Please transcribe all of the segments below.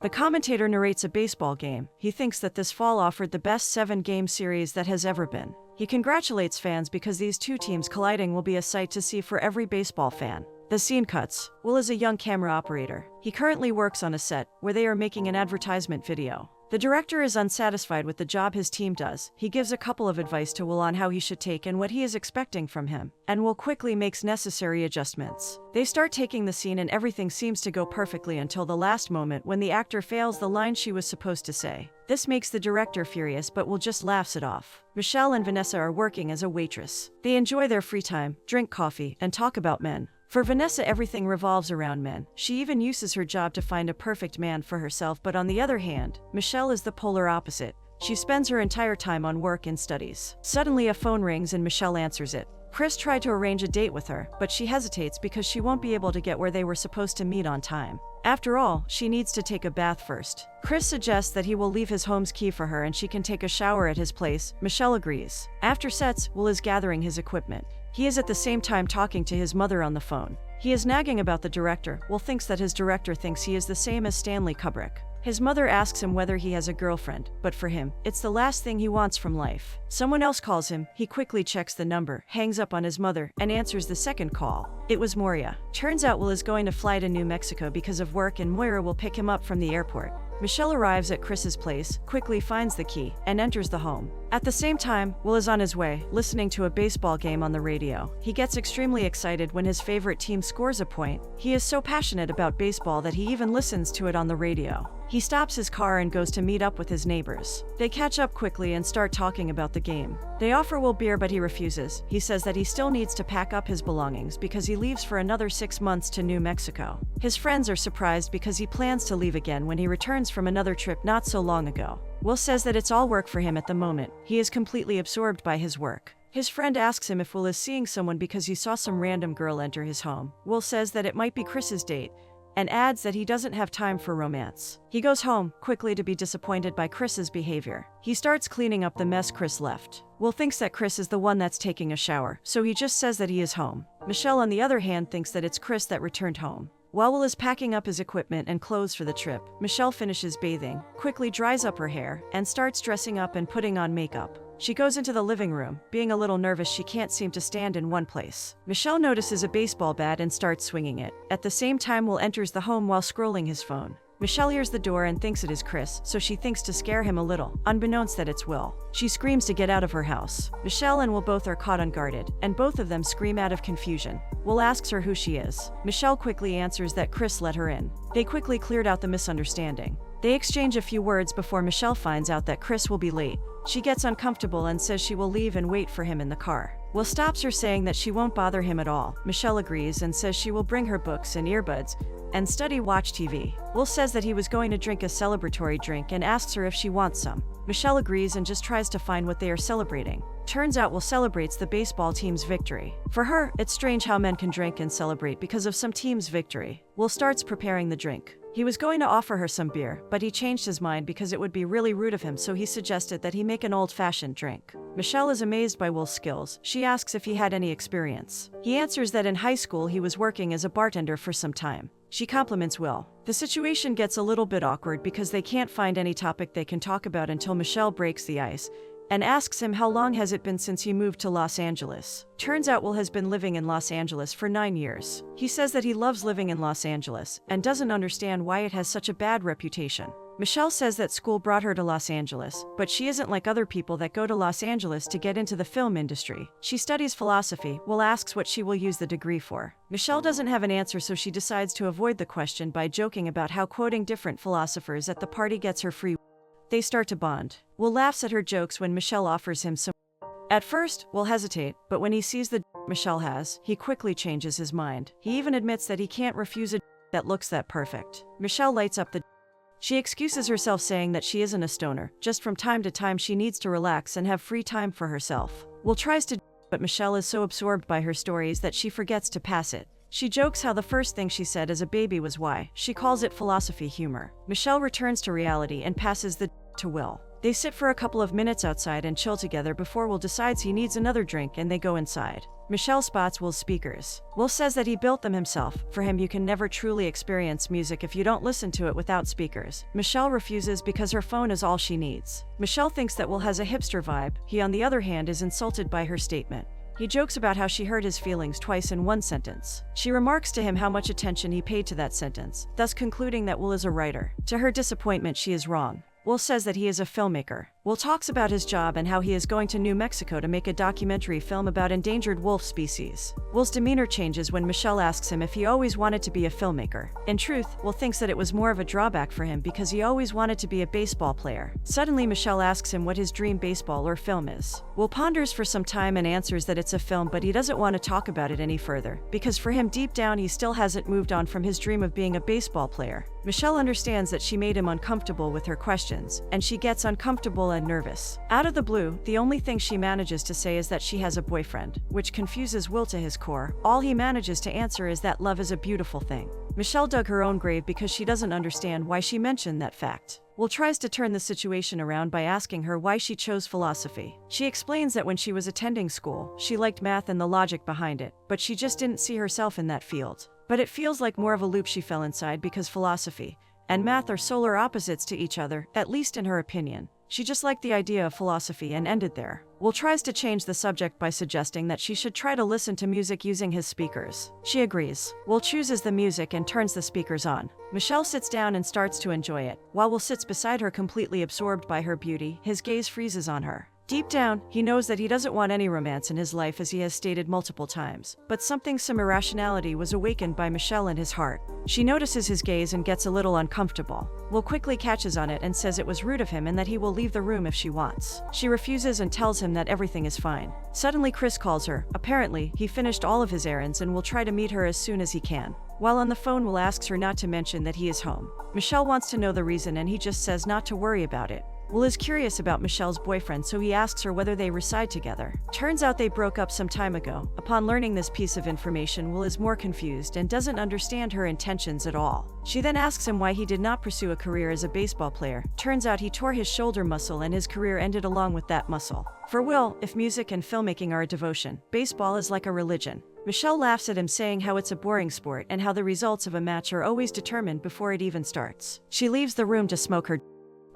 The commentator narrates a baseball game. He thinks that this fall offered the best 7-game series that has ever been. He congratulates fans because these two teams colliding will be a sight to see for every baseball fan. The scene cuts. Will is a young camera operator. He currently works on a set where they are making an advertisement video. The director is unsatisfied with the job his team does. He gives a couple of advice to Will on how he should take and what he is expecting from him, and Will quickly makes necessary adjustments. They start taking the scene and everything seems to go perfectly until the last moment when the actor fails the line she was supposed to say. This makes the director furious, but Will just laughs it off. Michelle and Vanessa are working as a waitress. They enjoy their free time, drink coffee, and talk about men. For Vanessa, everything revolves around men. She even uses her job to find a perfect man for herself, but on the other hand, Michelle is the polar opposite. She spends her entire time on work and studies. Suddenly a phone rings and Michelle answers it. Chris tried to arrange a date with her, but she hesitates because she won't be able to get where they were supposed to meet on time. After all, she needs to take a bath first. Chris suggests that he will leave his home's key for her and she can take a shower at his place. Michelle agrees. After sets, Will is gathering his equipment. He is at the same time talking to his mother on the phone. He is nagging about the director. Will thinks that his director thinks he is the same as Stanley Kubrick. His mother asks him whether he has a girlfriend, but for him, it's the last thing he wants from life. Someone else calls him. He quickly checks the number, hangs up on his mother, and answers the second call. It was Moira. Turns out Will is going to fly to New Mexico because of work and Moira will pick him up from the airport. Michelle arrives at Chris's place, quickly finds the key, and enters the home. At the same time, Will is on his way, listening to a baseball game on the radio. He gets extremely excited when his favorite team scores a point. He is so passionate about baseball that he even listens to it on the radio. He stops his car and goes to meet up with his neighbors. They catch up quickly and start talking about the game. They offer Will beer, but he refuses. He says that he still needs to pack up his belongings because he leaves for another 6 months to New Mexico. His friends are surprised because he plans to leave again when he returns from another trip not so long ago. Will says that it's all work for him at the moment. He is completely absorbed by his work. His friend asks him if Will is seeing someone because he saw some random girl enter his home. Will says that it might be Chris's date, and adds that he doesn't have time for romance. He goes home, quickly to be disappointed by Chris's behavior. He starts cleaning up the mess Chris left. Will thinks that Chris is the one that's taking a shower, so he just says that he is home. Michelle, on the other hand, thinks that it's Chris that returned home. While Will is packing up his equipment and clothes for the trip, Michelle finishes bathing, quickly dries up her hair, and starts dressing up and putting on makeup. She goes into the living room, being a little nervous. She can't seem to stand in one place. Michelle notices a baseball bat and starts swinging it. At the same time, Will enters the home while scrolling his phone. Michelle hears the door and thinks it is Chris, so she thinks to scare him a little, unbeknownst that it's Will. She screams to get out of her house. Michelle and Will both are caught unguarded, and both of them scream out of confusion. Will asks her who she is. Michelle quickly answers that Chris let her in. They quickly cleared out the misunderstanding. They exchange a few words before Michelle finds out that Chris will be late. She gets uncomfortable and says she will leave and wait for him in the car. Will stops her, saying that she won't bother him at all. Michelle agrees and says she will bring her books and earbuds and watch TV. Will says that he was going to drink a celebratory drink and asks her if she wants some. Michelle agrees and just tries to find what they are celebrating. Turns out Will celebrates the baseball team's victory. For her, it's strange how men can drink and celebrate because of some team's victory. Will starts preparing the drink. He was going to offer her some beer, but he changed his mind because it would be really rude of him, so he suggested that he make an old-fashioned drink. Michelle is amazed by Will's skills. She asks if he had any experience. He answers that in high school he was working as a bartender for some time. She compliments Will. The situation gets a little bit awkward because they can't find any topic they can talk about until Michelle breaks the ice and asks him how long has it been since he moved to Los Angeles. Turns out Will has been living in Los Angeles for 9 years. He says that he loves living in Los Angeles and doesn't understand why it has such a bad reputation. Michelle says that school brought her to Los Angeles, but she isn't like other people that go to Los Angeles to get into the film industry. She studies philosophy. Will asks what she will use the degree for. Michelle doesn't have an answer, so she decides to avoid the question by joking about how quoting different philosophers at the party gets her free. They start to bond. Will laughs at her jokes when Michelle offers him some. At first, Will hesitate, but when he sees the Michelle has, he quickly changes his mind. He even admits that he can't refuse a that looks that perfect. Michelle lights up the. She excuses herself, saying that she isn't a stoner, just from time to time she needs to relax and have free time for herself. Will tries to, but Michelle is so absorbed by her stories that she forgets to pass it. She jokes how the first thing she said as a baby was why. She calls it philosophy humor. Michelle returns to reality and passes the to Will. They sit for a couple of minutes outside and chill together before Will decides he needs another drink and they go inside. Michelle spots Will's speakers. Will says that he built them himself. For him, you can never truly experience music if you don't listen to it without speakers. Michelle refuses because her phone is all she needs. Michelle thinks that Will has a hipster vibe. He, on the other hand, is insulted by her statement. He jokes about how she hurt his feelings twice in one sentence. She remarks to him how much attention he paid to that sentence, thus concluding that Will is a writer. To her disappointment, she is wrong. Will says that he is a filmmaker. Will talks about his job and how he is going to New Mexico to make a documentary film about endangered wolf species. Will's demeanor changes when Michelle asks him if he always wanted to be a filmmaker. In truth, Will thinks that it was more of a drawback for him because he always wanted to be a baseball player. Suddenly, Michelle asks him what his dream baseball or film is. Will ponders for some time and answers that it's a film, but he doesn't want to talk about it any further, because for him deep down he still hasn't moved on from his dream of being a baseball player. Michelle understands that she made him uncomfortable with her questions, and she gets uncomfortable and nervous. Out of the blue, the only thing she manages to say is that she has a boyfriend, which confuses Will to his core. All he manages to answer is that love is a beautiful thing. Michelle dug her own grave because she doesn't understand why she mentioned that fact. Will tries to turn the situation around by asking her why she chose philosophy. She explains that when she was attending school, she liked math and the logic behind it, but she just didn't see herself in that field. But it feels like more of a loop she fell inside because philosophy and math are solar opposites to each other, at least in her opinion. She just liked the idea of philosophy and ended there. Will tries to change the subject by suggesting that she should try to listen to music using his speakers. She agrees. Will chooses the music and turns the speakers on. Michelle sits down and starts to enjoy it. While Will sits beside her completely absorbed by her beauty, his gaze freezes on her. Deep down, he knows that he doesn't want any romance in his life, as he has stated multiple times. But some irrationality was awakened by Michelle in his heart. She notices his gaze and gets a little uncomfortable. Will quickly catches on it and says it was rude of him and that he will leave the room if she wants. She refuses and tells him that everything is fine. Suddenly, Chris calls her. Apparently, he finished all of his errands and will try to meet her as soon as he can. While on the phone, Will asks her not to mention that he is home. Michelle wants to know the reason and he just says not to worry about it. Will is curious about Michelle's boyfriend, so he asks her whether they reside together. Turns out they broke up some time ago. Upon learning this piece of information, Will is more confused and doesn't understand her intentions at all. She then asks him why he did not pursue a career as a baseball player. Turns out he tore his shoulder muscle and his career ended along with that muscle. For Will, if music and filmmaking are a devotion, baseball is like a religion. Michelle laughs at him, saying how it's a boring sport and how the results of a match are always determined before it even starts. She leaves the room to smoke her.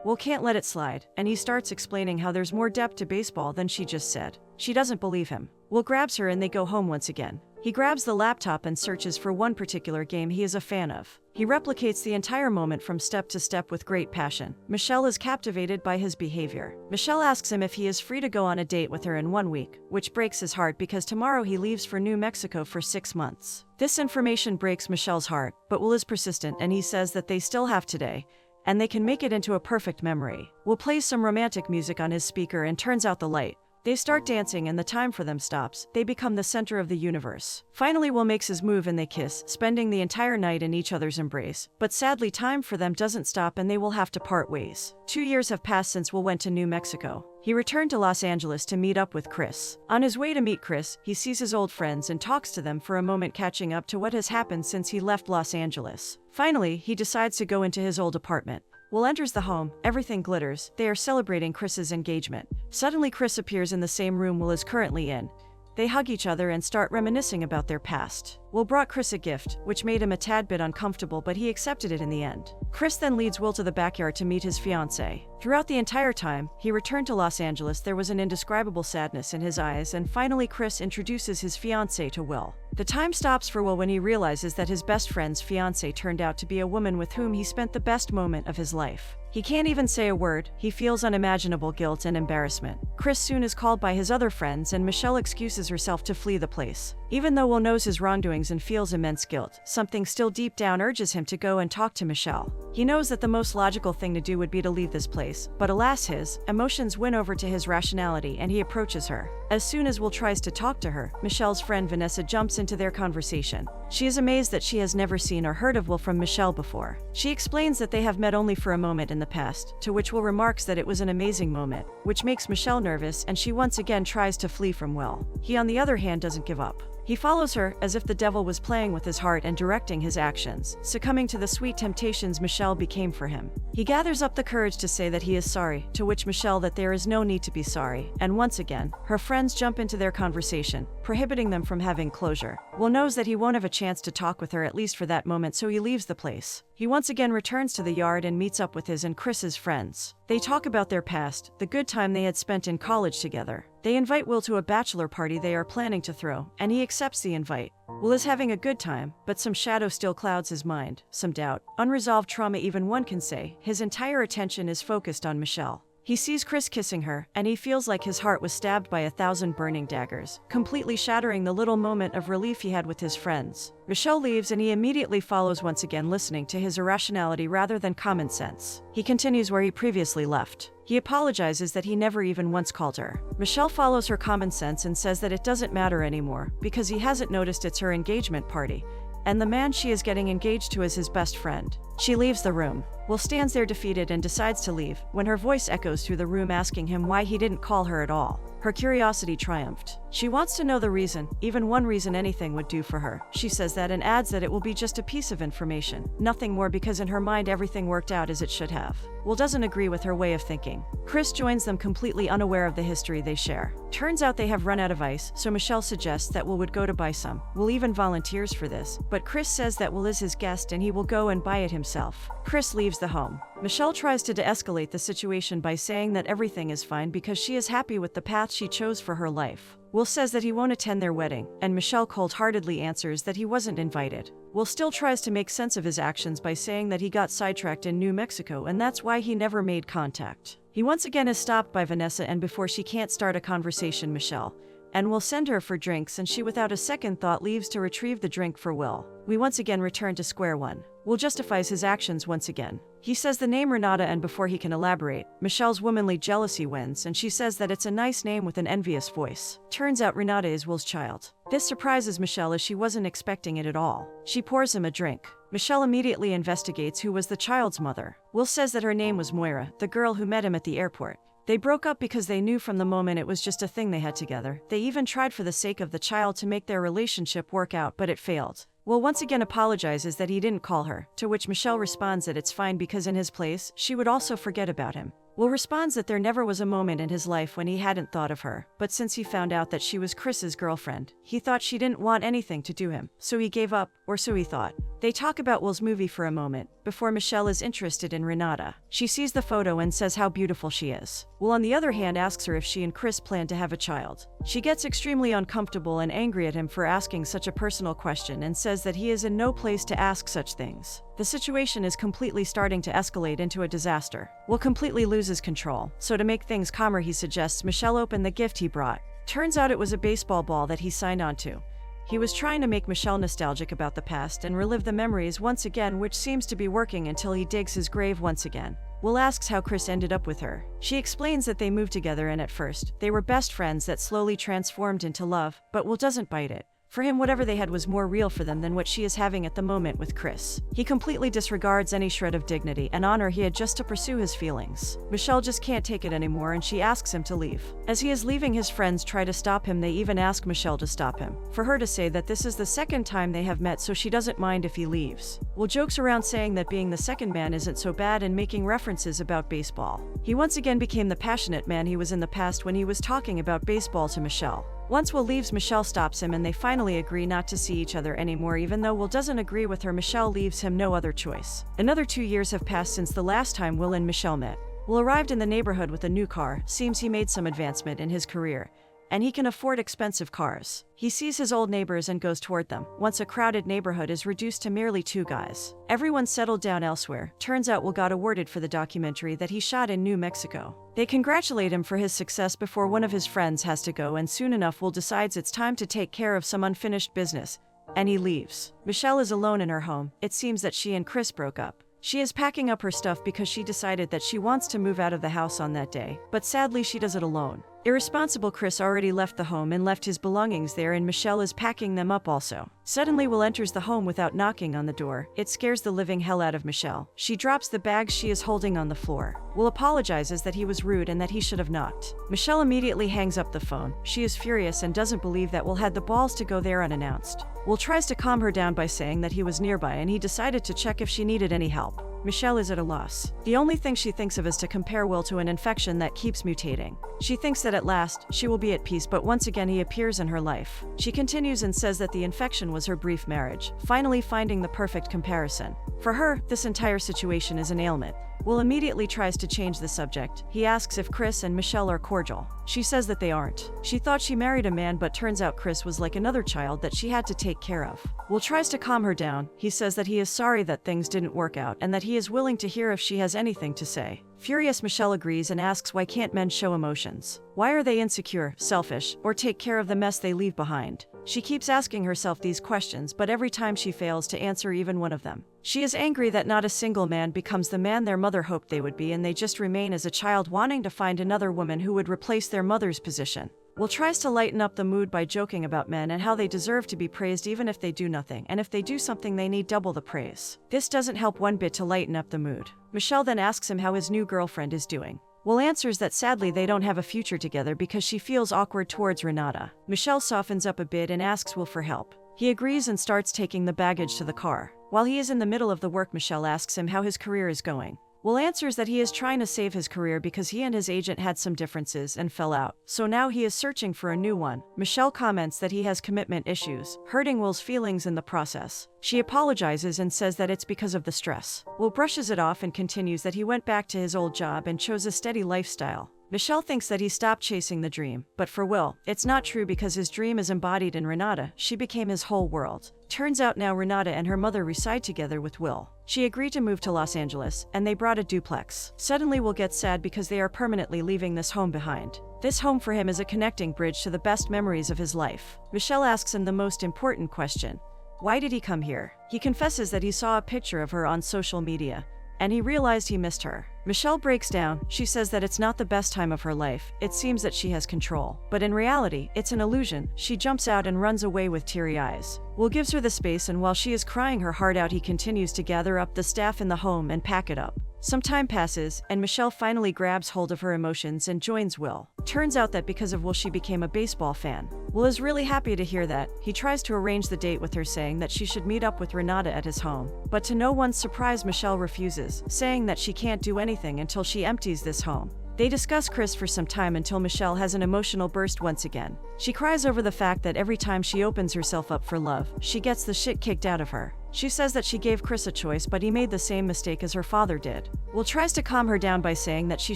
Will can't let it slide, and he starts explaining how there's more depth to baseball than she just said. She doesn't believe him. Will grabs her and they go home once again. He grabs the laptop and searches for one particular game he is a fan of. He replicates the entire moment from step to step with great passion. Michelle is captivated by his behavior. Michelle asks him if he is free to go on a date with her in 1 week, which breaks his heart because tomorrow he leaves for New Mexico for 6 months. This information breaks Michelle's heart, but Will is persistent and he says that they still have today, and they can make it into a perfect memory. Will plays some romantic music on his speaker and turns out the light. They start dancing and the time for them stops. They become the center of the universe. Finally, Will makes his move and they kiss, spending the entire night in each other's embrace. But sadly, time for them doesn't stop and they will have to part ways. 2 years have passed since Will went to New Mexico. He returned to Los Angeles to meet up with Chris. On his way to meet Chris, he sees his old friends and talks to them for a moment, catching up to what has happened since he left Los Angeles. Finally, he decides to go into his old apartment. Will enters the home. Everything glitters. They are celebrating Chris's engagement. Suddenly, Chris appears in the same room Will is currently in. They hug each other and start reminiscing about their past. Will brought Chris a gift, which made him a tad bit uncomfortable, but he accepted it in the end. Chris then leads Will to the backyard to meet his fiancée. Throughout the entire time he returned to Los Angeles, there was an indescribable sadness in his eyes, and finally Chris introduces his fiancée to Will. The time stops for Will when he realizes that his best friend's fiancée turned out to be a woman with whom he spent the best moment of his life. He can't even say a word. He feels unimaginable guilt and embarrassment. Chris soon is called by his other friends and Michelle excuses herself to flee the place. Even though Will knows his wrongdoings and feels immense guilt, something still deep down urges him to go and talk to Michelle. He knows that the most logical thing to do would be to leave this place, but alas, his emotions win over to his rationality and he approaches her. As soon as Will tries to talk to her, Michelle's friend Vanessa jumps into their conversation. She is amazed that she has never seen or heard of Will from Michelle before. She explains that they have met only for a moment in the past, to which Will remarks that it was an amazing moment, which makes Michelle nervous and she once again tries to flee from Will. He on the other hand doesn't give up. He follows her, as if the devil was playing with his heart and directing his actions, succumbing to the sweet temptations Michelle became for him. He gathers up the courage to say that he is sorry, to which Michelle that there is no need to be sorry, and once again, her friends jump into their conversation, prohibiting them from having closure. Will knows that he won't have a chance to talk with her at least for that moment, so he leaves the place. He once again returns to the yard and meets up with his and Chris's friends. They talk about their past, the good time they had spent in college together. They invite Will to a bachelor party they are planning to throw, and he accepts the invite. Will is having a good time, but some shadow still clouds his mind, some doubt, unresolved trauma even one can say. His entire attention is focused on Michelle. He sees Chris kissing her, and he feels like his heart was stabbed by 1,000 burning daggers, completely shattering the little moment of relief he had with his friends. Michelle leaves and he immediately follows, once again listening to his irrationality rather than common sense. He continues where he previously left. He apologizes that he never even once called her. Michelle follows her common sense and says that it doesn't matter anymore, because he hasn't noticed it's her engagement party, and the man she is getting engaged to is his best friend. She leaves the room. Will stands there defeated and decides to leave, when her voice echoes through the room asking him why he didn't call her at all. Her curiosity triumphed. She wants to know the reason, even one reason anything would do for her. She says that and adds that it will be just a piece of information, nothing more, because in her mind everything worked out as it should have. Will doesn't agree with her way of thinking. Chris joins them, completely unaware of the history they share. Turns out they have run out of ice, so Michelle suggests that Will would go to buy some. Will even volunteers for this, but Chris says that Will is his guest and he will go and buy it himself. Chris leaves the home. Michelle tries to de-escalate the situation by saying that everything is fine because she is happy with the path she chose for her life. Will says that he won't attend their wedding, and Michelle cold-heartedly answers that he wasn't invited. Will still tries to make sense of his actions by saying that he got sidetracked in New Mexico and that's why he never made contact. He once again is stopped by Vanessa, and before she can't start a conversation, Michelle and Will send her for drinks, and she without a second thought leaves to retrieve the drink for Will. We once again return to square one. Will justifies his actions once again. He says the name Renata, and before he can elaborate, Michelle's womanly jealousy wins and she says that it's a nice name with an envious voice. Turns out Renata is Will's child. This surprises Michelle as she wasn't expecting it at all. She pours him a drink. Michelle immediately investigates who was the child's mother. Will says that her name was Moira, the girl who met him at the airport. They broke up because they knew from the moment it was just a thing they had together. They even tried for the sake of the child to make their relationship work out, but it failed. Will once again apologizes that he didn't call her, to which Michelle responds that it's fine because in his place, she would also forget about him. Will responds that there never was a moment in his life when he hadn't thought of her, but since he found out that she was Chris's girlfriend, he thought she didn't want anything to do him, so he gave up, or so he thought. They talk about Will's movie for a moment, before Michelle is interested in Renata. She sees the photo and says how beautiful she is. Will on the other hand asks her if she and Chris plan to have a child. She gets extremely uncomfortable and angry at him for asking such a personal question and says that he is in no place to ask such things. The situation is completely starting to escalate into a disaster. Will completely loses control, so to make things calmer he suggests Michelle open the gift he brought. Turns out it was a baseball ball that he signed onto. He was trying to make Michelle nostalgic about the past and relive the memories once again, which seems to be working until he digs his grave once again. Will asks how Chris ended up with her. She explains that they moved together and at first, they were best friends that slowly transformed into love, but Will doesn't bite it. For him, whatever they had was more real for them than what she is having at the moment with Chris. He completely disregards any shred of dignity and honor he had just to pursue his feelings. Michelle just can't take it anymore and she asks him to leave. As he is leaving, his friends try to stop him. They even ask Michelle to stop him, for her to say that this is the second time they have met, so she doesn't mind if he leaves. Will jokes around saying that being the second man isn't so bad and making references about baseball. He once again became the passionate man he was in the past when he was talking about baseball to Michelle. Once Will leaves, Michelle stops him and they finally agree not to see each other anymore. Even though Will doesn't agree with her, Michelle leaves him no other choice. Another 2 years have passed since the last time Will and Michelle met. Will arrived in the neighborhood with a new car. Seems he made some advancement in his career, and he can afford expensive cars. He sees his old neighbors and goes toward them. Once a crowded neighborhood is reduced to merely 2 guys. Everyone settled down elsewhere. Turns out Will got awarded for the documentary that he shot in New Mexico. They congratulate him for his success before one of his friends has to go, and soon enough Will decides it's time to take care of some unfinished business, and he leaves. Michelle is alone in her home. It seems that she and Chris broke up. She is packing up her stuff because she decided that she wants to move out of the house on that day, but sadly she does it alone. Irresponsible Chris already left the home and left his belongings there, and Michelle is packing them up also. Suddenly Will enters the home without knocking on the door. It scares the living hell out of Michelle. She drops the bags she is holding on the floor. Will apologizes that he was rude and that he should have knocked. Michelle immediately hangs up the phone. She is furious and doesn't believe that Will had the balls to go there unannounced. Will tries to calm her down by saying that he was nearby and he decided to check if she needed any help. Michelle is at a loss. The only thing she thinks of is to compare Will to an infection that keeps mutating. She thinks that at last, she will be at peace, but once again he appears in her life. She continues and says that the infection was her brief marriage, finally finding the perfect comparison. For her, this entire situation is an ailment. Will immediately tries to change the subject. He asks if Chris and Michelle are cordial. She says that they aren't. She thought she married a man, but turns out Chris was like another child that she had to take care of. Will tries to calm her down. He says that he is sorry that things didn't work out and that he is willing to hear if she has anything to say. Furious, Michelle agrees and asks why can't men show emotions? Why are they insecure, selfish, or take care of the mess they leave behind? She keeps asking herself these questions, but every time she fails to answer even one of them. She is angry that not a single man becomes the man their mother hoped they would be, and they just remain as a child wanting to find another woman who would replace their mother's position. Will tries to lighten up the mood by joking about men and how they deserve to be praised even if they do nothing, and if they do something they need double the praise. This doesn't help one bit to lighten up the mood. Michelle then asks him how his new girlfriend is doing. Will answers that sadly they don't have a future together because she feels awkward towards Renata. Michelle softens up a bit and asks Will for help. He agrees and starts taking the baggage to the car. While he is in the middle of the work, Michelle asks him how his career is going. Will answers that he is trying to save his career because he and his agent had some differences and fell out, so now he is searching for a new one. Michelle comments that he has commitment issues, hurting Will's feelings in the process. She apologizes and says that it's because of the stress. Will brushes it off and continues that he went back to his old job and chose a steady lifestyle. Michelle thinks that he stopped chasing the dream, but for Will, it's not true because his dream is embodied in Renata. She became his whole world. Turns out now Renata and her mother reside together with Will. She agreed to move to Los Angeles, and they brought a duplex. Suddenly Will gets sad because they are permanently leaving this home behind. This home for him is a connecting bridge to the best memories of his life. Michelle asks him the most important question. Why did he come here? He confesses that he saw a picture of her on social media, and he realized he missed her. Michelle breaks down. She says that it's not the best time of her life. It seems that she has control. But in reality, it's an illusion. She jumps out and runs away with teary eyes. Will gives her the space, and while she is crying her heart out, he continues to gather up the staff in the home and pack it up. Some time passes, and Michelle finally grabs hold of her emotions and joins Will. Turns out that because of Will she became a baseball fan. Will is really happy to hear that. He tries to arrange the date with her, saying that she should meet up with Renata at his home. But to no one's surprise, Michelle refuses, saying that she can't do anything until she empties this home. They discuss Chris for some time until Michelle has an emotional burst once again. She cries over the fact that every time she opens herself up for love, she gets the shit kicked out of her. She says that she gave Chris a choice, but he made the same mistake as her father did. Will tries to calm her down by saying that she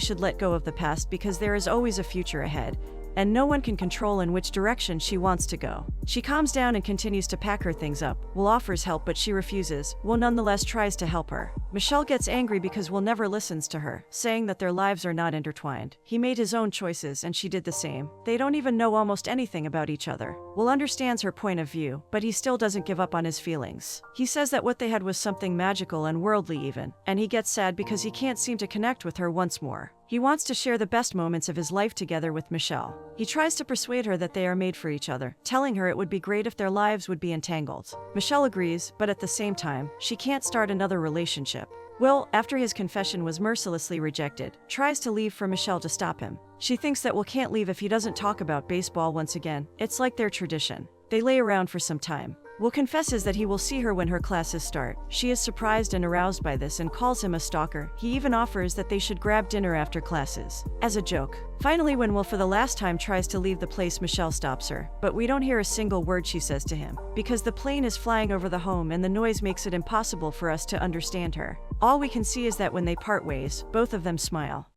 should let go of the past because there is always a future ahead, and no one can control in which direction she wants to go. She calms down and continues to pack her things up. Will offers help, but she refuses. Will nonetheless tries to help her. Michelle gets angry because Will never listens to her, saying that their lives are not intertwined. He made his own choices and she did the same. They don't even know almost anything about each other. Will understands her point of view, but he still doesn't give up on his feelings. He says that what they had was something magical and worldly even, and he gets sad because he can't seem to connect with her once more. He wants to share the best moments of his life together with Michelle. He tries to persuade her that they are made for each other, telling her it would be great if their lives would be entangled. Michelle agrees, but at the same time, she can't start another relationship. Will, after his confession was mercilessly rejected, tries to leave for Michelle to stop him. She thinks that Will can't leave if he doesn't talk about baseball once again. It's like their tradition. They lay around for some time. Will confesses that he will see her when her classes start. She is surprised and aroused by this and calls him a stalker. He even offers that they should grab dinner after classes, as a joke. Finally, when Will for the last time tries to leave the place, Michelle stops her, but we don't hear a single word she says to him, because the plane is flying over the home and the noise makes it impossible for us to understand her. All we can see is that when they part ways, both of them smile.